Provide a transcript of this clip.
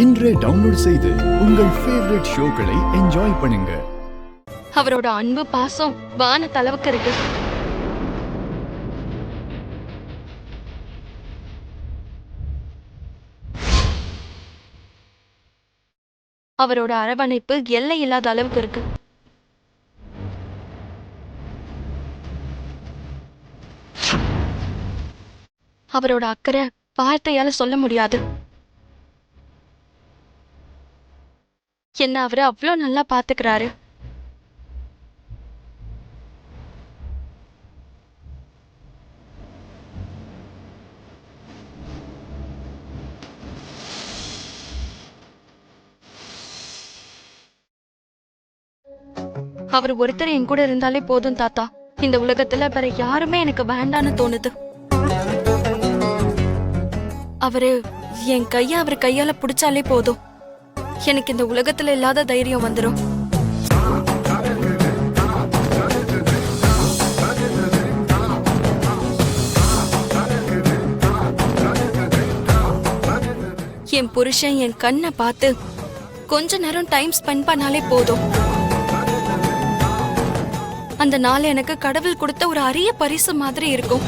இன்றே டவுன்லோட் செய்து உங்கள் ஃபேவரட் ஷோக்களை என்ஜாய் பண்ணுங்க. அவரோட அன்பு பாசம் வான தளவுக்கு இருக்கு. அவரோட அரவணைப்பு எல்லை இல்லாத அளவுக்கு இருக்கு. அவரோட அக்கறை வார்த்தையால சொல்ல முடியாது. என்ன அவரு அவ்வளோ நல்லா பாத்துக்கிறாரு. அவர் ஒருத்தர் என் கூட இருந்தாலே போதும் தாத்தா. இந்த உலகத்துல வேற யாருமே எனக்கு வேண்டான்னு தோணுது. அவரு என் கைய அவர் கையால பிடிச்சாலே போதும், எனக்கு இந்த உலகத்துல இல்லாத தைரியம் வந்துடும். என் புருஷன் என் கண்ணை பார்த்து கொஞ்ச நேரம் டைம் ஸ்பெண்ட் பண்ணாலே போதும், அந்த நாள் எனக்கு கடவுள் கொடுத்த ஒரு அரிய பரிசு மாதிரி இருக்கும்.